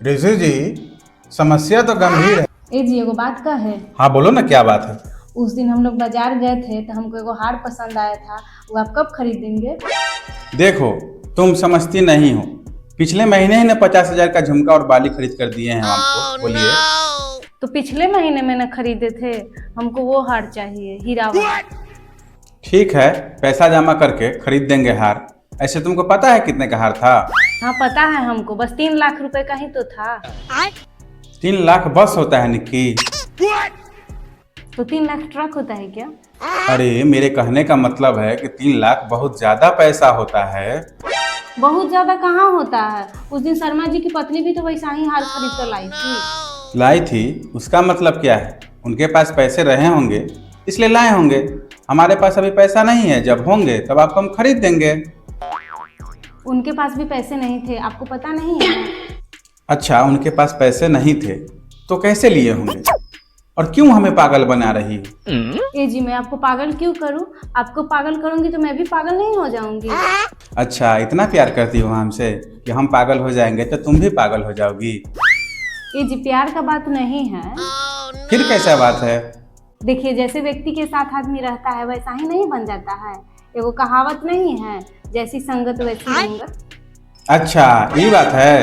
ऋषि जी, समस्या तो गंभीर है। ए जी एगो बात का है। हाँ बोलो ना, क्या बात है। उस दिन हम लोग बाजार गए थे तो हमको एगो हार पसंद आया था, वो आप कब खरीदेंगे? देखो, तुम समझती नहीं हो। पिछले महीने ही ने 50,000 का झुमका और बाली खरीद कर दिए हैं हमको। बोलिए। तो पिछले महीने में न खरीदे थे, हमको वो हार चाहिए, हीरा वाला। ठीक है, पैसा जमा करके खरीद देंगे हार। ऐसे तुमको पता है कितने का हार था? हाँ पता है हमको, बस 3 लाख रुपए का ही तो था। 3 लाख बस होता है निक्की? तो 3 लाख ट्रक होता है क्या? अरे मेरे कहने का मतलब है कि 3 लाख बहुत ज्यादा पैसा होता है। बहुत ज्यादा कहाँ होता है। उस दिन शर्मा जी की पत्नी भी तो वैसा ही हार खरीद कर लाई थी। उसका मतलब क्या है? उनके पास पैसे रहे होंगे इसलिए लाए होंगे। हमारे पास अभी पैसा नहीं है, जब होंगे तब आपको हम खरीद देंगे। उनके पास भी पैसे नहीं थे, आपको पता नहीं है? अच्छा, उनके पास पैसे नहीं थे तो कैसे लिए होंगे? और क्यों हमें पागल बना रही हो? ए जी मैं आपको पागल क्यों करूं? आपको पागल करूंगी तो मैं भी पागल नहीं हो जाऊंगी? अच्छा, इतना प्यार करती हो हमसे कि हम पागल हो जाएंगे तो तुम भी पागल हो जाओगी? ए जी प्यार का बात नहीं है। फिर कैसा बात है? देखिए, जैसे व्यक्ति के साथ आदमी रहता है वैसा ही नहीं बन जाता है। एगो कहावत नहीं है, जैसी संगत वैसी रंगत। अच्छा, ये बात है।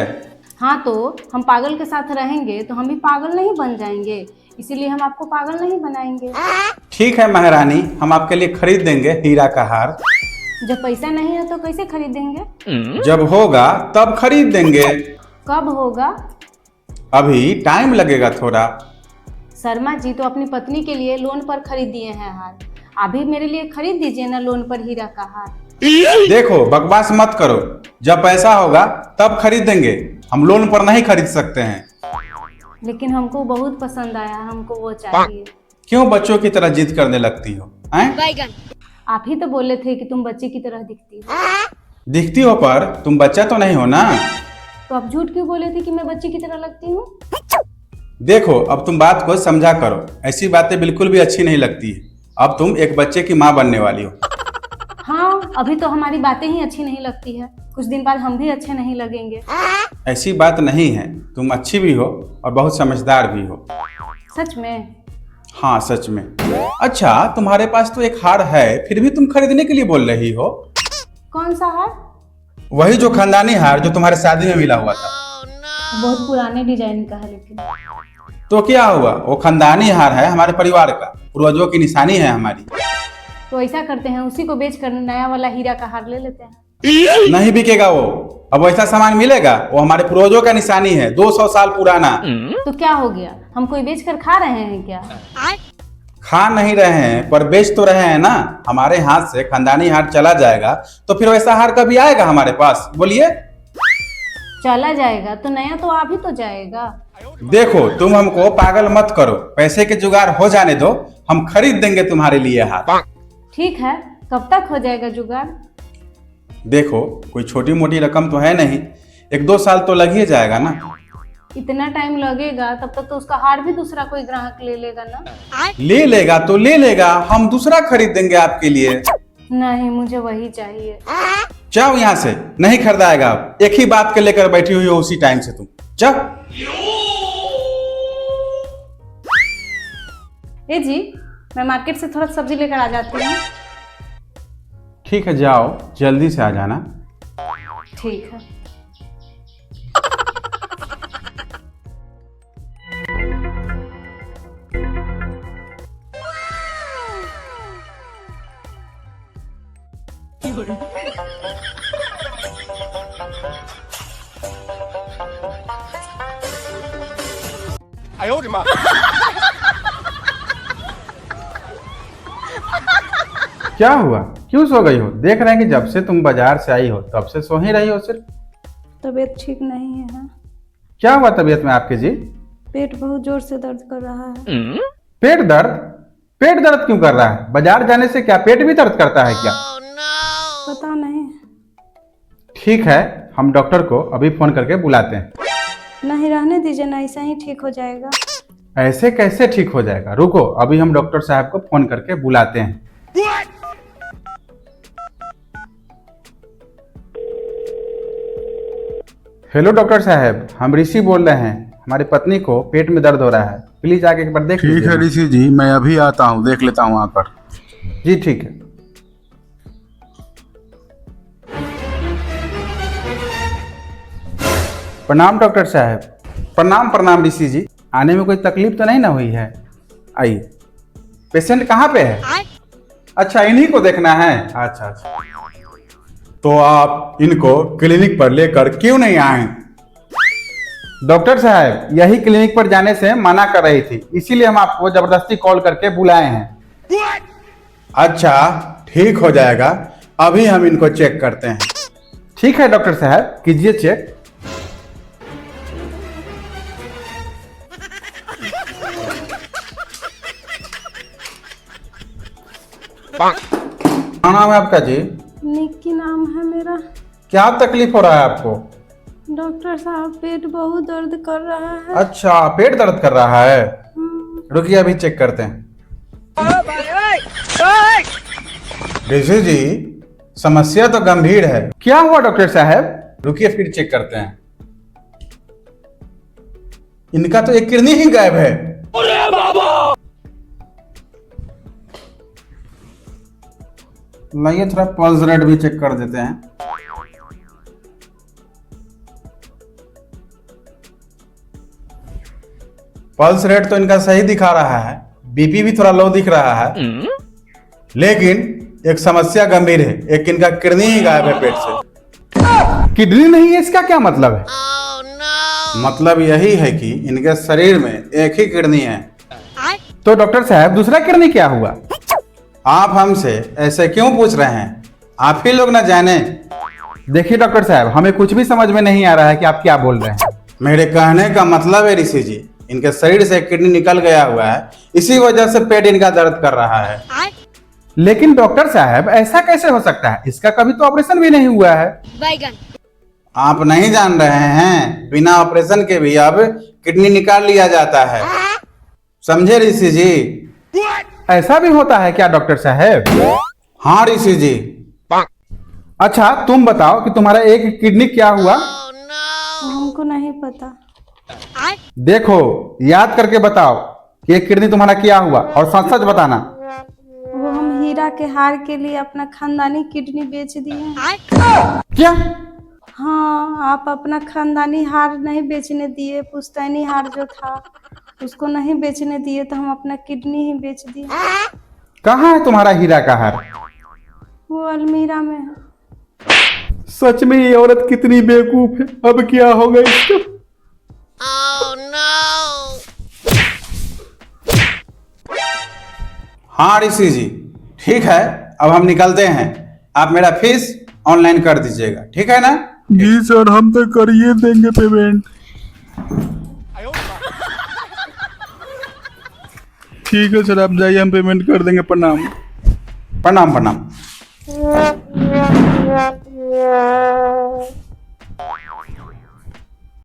हाँ तो हम पागल के साथ रहेंगे तो हम भी पागल नहीं बन जाएंगे, इसीलिए हम आपको पागल नहीं बनाएंगे। ठीक है महारानी, हम आपके लिए खरीद देंगे हीरा का हार। जब पैसा नहीं है तो कैसे खरीदेंगे? जब होगा तब खरीद देंगे। कब होगा? अभी टाइम लगेगा थोड़ा। शर्मा जी तो अपनी पत्नी के लिए लोन पर खरीद दिए हैं हार, अभी मेरे लिए खरीद दीजिए ना लोन पर हीरा का हार। देखो, बकवास मत करो। जब पैसा होगा तब खरीद देंगे, हम लोन पर नहीं खरीद सकते हैं। लेकिन हमको बहुत पसंद आया, हमको वो चाहिए। क्यों बच्चों की तरह जिद करने लगती हो? हैं? आप ही तो बोले थे कि तुम बच्चे की तरह दिखती हो। दिखती हो पर तुम बच्चा तो नहीं हो ना। तो आप झूठ क्यों बोले थे कि मैं बच्चे की तरह लगती हूँ? देखो, अब तुम बात को समझा करो। ऐसी बातें बिल्कुल भी अच्छी नहीं लगती है। अब तुम एक बच्चे की माँ बनने वाली हो। हाँ, अभी तो हमारी बातें ही अच्छी नहीं लगती है, कुछ दिन बाद हम भी अच्छे नहीं लगेंगे। ऐसी बात नहीं है, तुम अच्छी भी हो और बहुत समझदार भी हो। सच में? हाँ सच में। अच्छा, तुम्हारे पास तो एक हार है, फिर भी तुम खरीदने के लिए बोल रही हो? कौन सा हार? वही जो खानदानी हार जो तुम्हारे शादी में मिला हुआ था। बहुत पुराने डिजाइन का है लेकिन। तो क्या हुआ, वो खानदानी हार है हमारे परिवार का, पूर्वजों की निशानी है हमारी। तो ऐसा करते हैं, उसी को बेचकर नया वाला हीरा का हार ले लेते हैं। नहीं बिकेगा वो। अब वैसा सामान मिलेगा? वो हमारे पूर्वजों का निशानी है, 200 साल पुराना। तो क्या हो गया, हम कोई बेचकर खा रहे हैं क्या? खा नहीं रहे हैं पर बेच तो रहे हैं ना। हमारे हाथ से खानदानी हार चला जाएगा तो फिर वैसा हार कभी आएगा हमारे पास? बोलिए। चला जाएगा तो नया तो आ भी तो जाएगा। देखो, तुम हमको पागल मत करो, पैसे के जुगाड़ हो जाने दो, हम खरीद देंगे तुम्हारे लिए हार। ठीक है, कब तक हो जाएगा जुगाड़? देखो, कोई छोटी मोटी रकम तो है नहीं, 1-2 साल तो लग ही जाएगा ना। इतना टाइम लगेगा तब तक तो उसका हार भी दूसरा कोई ग्राहक ले लेगा ना। ले लेगा तो ले लेगा, हम दूसरा खरीद देंगे आपके लिए। नहीं, मुझे वही चाहिए। जाओ यहाँ से, नहीं खरीदाएगा। एक ही बात के लेकर बैठी हुई हो उसी टाइम से तुम। जाओ। ए जी, मैं मार्केट से थोड़ा सब्जी लेकर आ जाती हूँ। ठीक है, जाओ, जल्दी से आ जाना। ठीक है। क्या हुआ, क्यों सो गई हो? देख रहे हैं कि जब से तुम बाजार से आई हो तब से सो ही रही हो सिर्फ। तबीयत ठीक नहीं है। क्या हुआ तबीयत में आपके जी? पेट बहुत जोर से दर्द कर रहा है। पेट दर्द? पेट दर्द क्यों कर रहा है? बाजार जाने से क्या पेट भी दर्द करता है क्या? पता नहीं। ठीक है, हम डॉक्टर को अभी फोन करके बुलाते हैं। नहीं, रहने दीजिए ना, ऐसा ही ठीक हो जाएगा। ऐसे कैसे ठीक हो जाएगा? रुको, अभी हम डॉक्टर साहब को फोन करके बुलाते हैं। हेलो डॉक्टर साहब, हम ऋषि बोल रहे हैं। हमारी पत्नी को पेट में दर्द हो रहा है, प्लीज आके एक बार देख ठीक लीजिए है ना। ऋषि जी, मैं अभी आता हूँ, देख लेता हूँ आकर। जी ठीक है। प्रणाम डॉक्टर साहब। प्रणाम प्रणाम ऋषि जी। आने में कोई तकलीफ तो नहीं ना हुई है? आइए। पेशेंट कहाँ पे है? अच्छा, इन्हीं को देखना है। अच्छा अच्छा, तो आप इनको क्लिनिक पर लेकर क्यों नहीं आए? डॉक्टर साहब, यही क्लिनिक पर जाने से मना कर रही थी, इसीलिए हम आपको जबरदस्ती कॉल करके बुलाए हैं। अच्छा, ठीक हो जाएगा। अभी हम इनको चेक करते हैं। ठीक है डॉक्टर साहब, कीजिए चेक। क्या नाम है आपका जी? निक्की नाम है मेरा। क्या तकलीफ हो रहा है आपको? डॉक्टर साहब, पेट बहुत दर्द कर रहा है। अच्छा, पेट दर्द कर रहा है। रुकिए, अभी चेक करते हैं। ऋषि जी, समस्या तो गंभीर है। क्या हुआ डॉक्टर साहब? रुकिए, फिर चेक करते हैं। इनका तो एक किडनी ही गायब है। लाइए थोड़ा पल्स रेट भी चेक कर देते हैं। पल्स रेट तो इनका सही दिखा रहा है, बीपी भी थोड़ा लो दिख रहा है, लेकिन एक समस्या गंभीर है। एक इनका किडनी ही गायब है पेट से। किडनी नहीं है, इसका क्या मतलब है? मतलब यही है कि इनके शरीर में एक ही किडनी है। तो डॉक्टर साहब, दूसरा किडनी क्या हुआ? आप हमसे ऐसे क्यों पूछ रहे हैं? आप ही लोग ना जाने। देखिए डॉक्टर साहब, हमें कुछ भी समझ में नहीं आ रहा है कि आप क्या बोल रहे हैं। मेरे कहने का मतलब है ऋषि जी, इनके शरीर से किडनी निकल गया हुआ है, इसी वजह से पेट इनका दर्द कर रहा है। लेकिन डॉक्टर साहब, ऐसा कैसे हो सकता है? इसका कभी तो ऑपरेशन भी नहीं हुआ है। आप नहीं जान रहे हैं, बिना ऑपरेशन के भी अब किडनी निकाल लिया जाता है। समझे ऋषि जी? ऐसा भी होता है क्या डॉक्टर साहब? हाँ ऋषि जी। अच्छा, तुम बताओ कि तुम्हारा एक किडनी क्या हुआ? हमको नहीं पता। देखो, याद करके बताओ कि एक किडनी तुम्हारा क्या हुआ, और सच सच बताना। वो हम हीरा के हार के लिए अपना खानदानी किडनी बेच दिए। क्या? हाँ, आप अपना खानदानी हार नहीं बेचने दिए, पुश्तैनी हार जो था उसको नहीं बेचने दिए, तो हम अपना किडनी ही बेच दिए। कहाँ है तुम्हारा हीरा का हार? वो अलमीरा में है। सच में ये औरत कितनी बेवकूफ है। अब क्या होगा इसका? हाँ ऋषि जी, ठीक है, अब हम निकलते हैं। आप मेरा फीस ऑनलाइन कर दीजिएगा, ठीक है ना? जी सर, हम तो करिए देंगे पेमेंट। ठीक है सर, आप जाइए, हम पेमेंट कर देंगे। प्रणाम। प्रणाम प्रणाम।